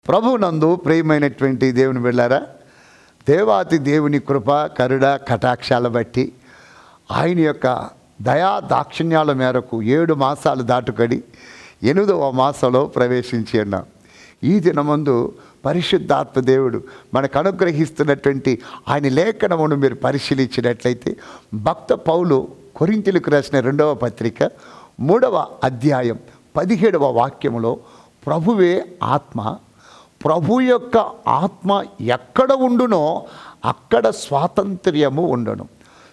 ప్రభునందు ప్రియమైనటువంటి దేవుని బిడ్డలారా, దేవాతి దేవుని కృప కరుణ కటాక్షాల బట్టి ఆయన యొక్క దయా దాక్షిణ్యాల మేరకు 7 మాసాలు దాటుకడి 8వ మాసంలో ప్రవేశించి ఉన్నాం. ఈ దినమందు పరిశుద్ధాత్మ దేవుడు మనకు అనుగ్రహిస్తున్నటువంటి ఆయన లేఖనమును మీరు పరిశీలించినట్లయితే, భక్త పౌలు కొరింథీయులకు రాసిన 2వ పత్రిక 3వ అధ్యాయం 17వ వాక్యములో, ప్రభువే ఆత్మ, ప్రభు యొక్క ఆత్మ ఎక్కడ ఉండునో అక్కడ స్వాతంత్ర్యము ఉండును.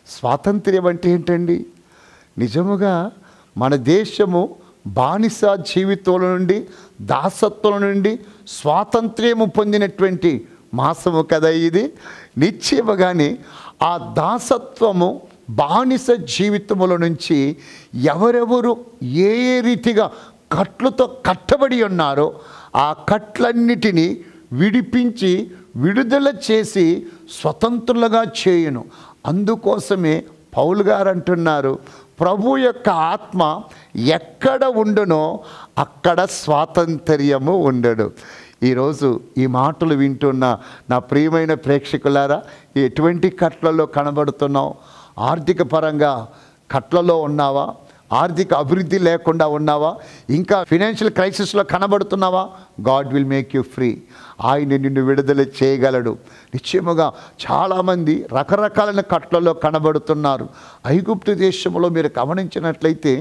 స్వాతంత్ర్యం అంటే ఏంటండి? నిజముగా మన దేశము బానిస జీవితంలో నుండి, దాసత్వం నుండి స్వాతంత్ర్యము పొందినటువంటి మాసము కదా ఇది. నిశ్చయముగానే ఆ దాసత్వము బానిస జీవితముల నుంచి ఎవరెవరు ఏ రీతిగా కట్లతో కట్టబడి ఉన్నారో ఆ కట్లన్నిటినీ విడిపించి విడుదల చేసి స్వతంత్రులుగా చేయును. అందుకోసమే పౌలు గారు అంటున్నారు, ప్రభు యొక్క ఆత్మ ఎక్కడ ఉండునో అక్కడ స్వాతంత్ర్యము ఉండడు. ఈరోజు ఈ మాటలు వింటున్న నా ప్రియమైన ప్రేక్షకులారా, ఎటువంటి కట్లలో కనబడుతున్నావు? ఆర్థిక పరంగా కట్లలో ఉన్నావా? ఆర్థిక అభివృద్ధి లేకుండా ఉన్నావా? ఇంకా ఫైనాన్షియల్ క్రైసిస్లో కనబడుతున్నావా? God will make you free. ఆయన నిన్ను విడుదల చేయగలడు. నిశ్చయముగా చాలామంది రకరకాలైన కట్లలో కనబడుతున్నారు. ఐగుప్తు దేశంలో మీరు గమనించినట్లయితే,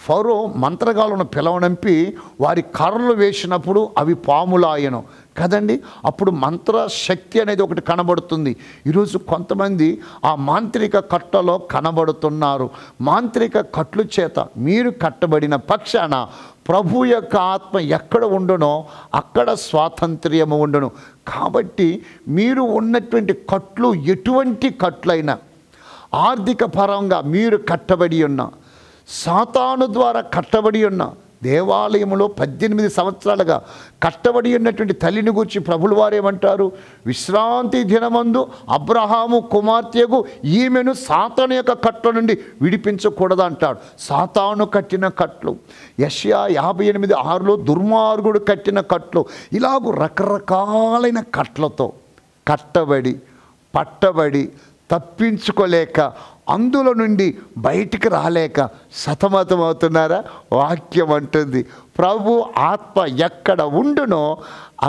ఫరో మంత్రగాలను పిలవనంపి వారి కర్రలు వేసినప్పుడు అవి పాములాయను కదండి. అప్పుడు మంత్ర శక్తి అనేది ఒకటి కనబడుతుంది. ఈరోజు కొంతమంది ఆ మాంత్రిక కట్టలో కనబడుతున్నారు. మాంత్రిక కట్లు చేత మీరు కట్టబడిన పక్షాన ప్రభు యొక్క ఆత్మ ఎక్కడ ఉండునో అక్కడ స్వాతంత్ర్యము ఉండును. కాబట్టి మీరు ఉన్నటువంటి కట్లు ఎటువంటి కట్లైనా, ఆర్థిక పరంగా మీరు కట్టబడి ఉన్న, సాతాను ద్వారా కట్టబడి ఉన్న, దేవాలయంలో 18 సంవత్సరాలుగా కట్టబడి ఉన్నటువంటి తల్లిని గూర్చి ప్రభులు వారేమంటారు? విశ్రాంతి దినమందు అబ్రహాము కుమార్తెకు ఈమెను సాతాను యొక్క కట్ల నుండి విడిపించకూడదు అంటాడు. సాతాను కట్టిన కట్లు, యెషయా 58:6లో దుర్మార్గుడు కట్టిన కట్లు, ఇలాగూ రకరకాలైన కట్లతో కట్టబడి పట్టబడి తప్పించుకోలేక, అందులో నుండి బయటికి రాలేక సతమతమవుతున్నారా? వాక్యం అంటుంది, ప్రభు ఆత్మ ఎక్కడ ఉండునో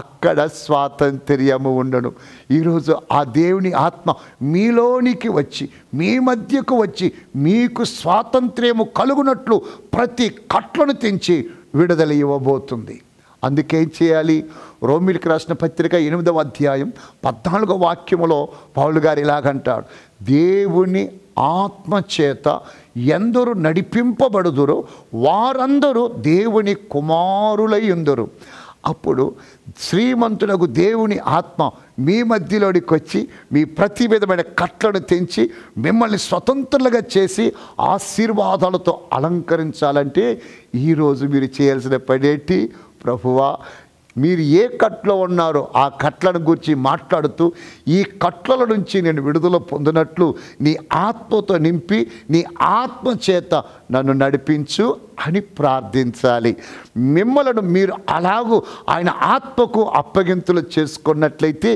అక్కడ స్వాతంత్ర్యము ఉండును. ఈరోజు ఆ దేవుని ఆత్మ మీలోనికి వచ్చి, మీ మధ్యకు వచ్చి, మీకు స్వాతంత్ర్యము కలుగునట్లు ప్రతి కట్లను తెంచి విడుదల ఇవ్వబోతుంది. అందుకేం చేయాలి? రోమీయులకు రాసిన పత్రిక 8వ అధ్యాయం 14వ వాక్యములో పౌలు గారు ఇలాగంటాడు, దేవుని ఆత్మ చేత ఎందరు నడిపింపబడుదురో వారందరూ దేవుని కుమారులై ఉందరు. అప్పుడు శ్రీమంతులకు దేవుని ఆత్మ మీ మధ్యలోనికి వచ్చి మీ ప్రతి విధమైన కట్లను తెంచి మిమ్మల్ని స్వతంత్రులుగా చేసి ఆశీర్వాదాలతో అలంకరించాలంటే ఈరోజు మీరు చేయాల్సిన పనేంటి? ప్రభువా, మీరు ఏ కట్లో ఉన్నారో ఆ కట్లను గురించి మాట్లాడుతూ, ఈ కట్ల నుంచి నేను విడుదల పొందినట్లు నీ ఆత్మతో నింపి నీ ఆత్మ చేత నన్ను నడిపించు అని ప్రార్థించాలి. మిమ్మలను మీరు అలాగూ ఆయన ఆత్మకు అప్పగింతులు చేసుకున్నట్లయితే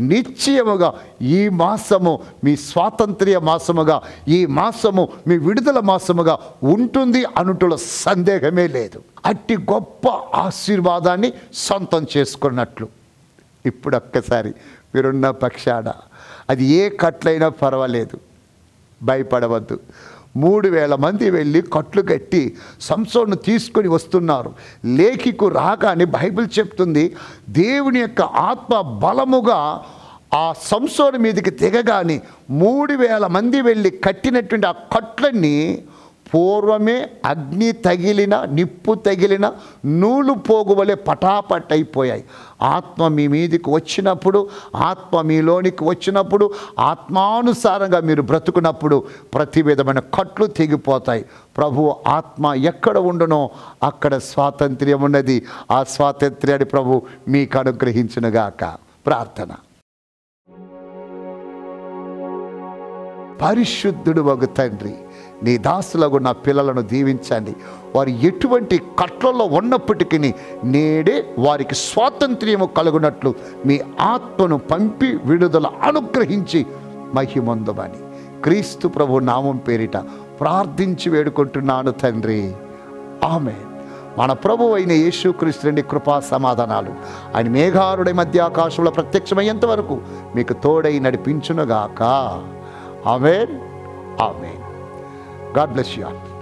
నిశ్చయముగా ఈ మాసము మీ స్వాతంత్ర్య మాసముగా, ఈ మాసము మీ విడుదల మాసముగా ఉంటుంది అనుటలో సందేహమే లేదు. అట్టి గొప్ప ఆశీర్వాదాన్ని సొంతం చేసుకున్నట్లు. ఇప్పుడు ఒక్కసారి మీరున్న పక్షాన అది ఏ కట్లైనా పర్వాలేదు, భయపడవద్దు. 3000 మంది వెళ్ళి కట్లు కట్టి సంసోను తీసుకొని వస్తున్నారు. లేఖికు రాగానే బైబిల్ చెప్తుంది, దేవుని యొక్క ఆత్మ బలముగా ఆ సంసోను మీదకి దిగగానే 3000 మంది వెళ్ళి కట్టినటువంటి ఆ కట్లన్నీ పూర్వమే అగ్ని తగిలిన, నిప్పు తగిలిన నూలు పోగువలే పటాపట్ అయిపోయాయి. ఆత్మ మీ మీదికి వచ్చినప్పుడు, ఆత్మ మీలోనికి వచ్చినప్పుడు, ఆత్మానుసారంగా మీరు బ్రతుకున్నప్పుడు ప్రతి విధమైన కట్లు తెగిపోతాయి. ప్రభు ఆత్మ ఎక్కడ ఉండునో అక్కడ స్వాతంత్ర్యం ఉన్నది. ఆ స్వాతంత్ర్యాన్ని ప్రభు మీకు అనుగ్రహించునుగాక. ప్రార్థన. పరిశుద్ధుడు వగు తండ్రి, నీ దాసులకు నా పిల్లలను దీవించండి. వారు ఎటువంటి కట్లలో ఉన్నప్పటికీ నేడే వారికి స్వాతంత్ర్యము కలుగునట్లు మీ ఆత్మను పంపి విడుదల అనుగ్రహించి మహిమొందమని క్రీస్తు ప్రభు నామం పేరిట ప్రార్థించి వేడుకుంటున్నాను తండ్రి. ఆమేన్. మన ప్రభు అయిన యేసుక్రీస్తు నుండి కృపా సమాధానాలు ఆయన మేఘారుడి మధ్య ఆకాశంలో ప్రత్యక్షమయ్యేంత వరకు మీకు తోడై నడిపించునుగాక. Amen. Amen. God bless you all.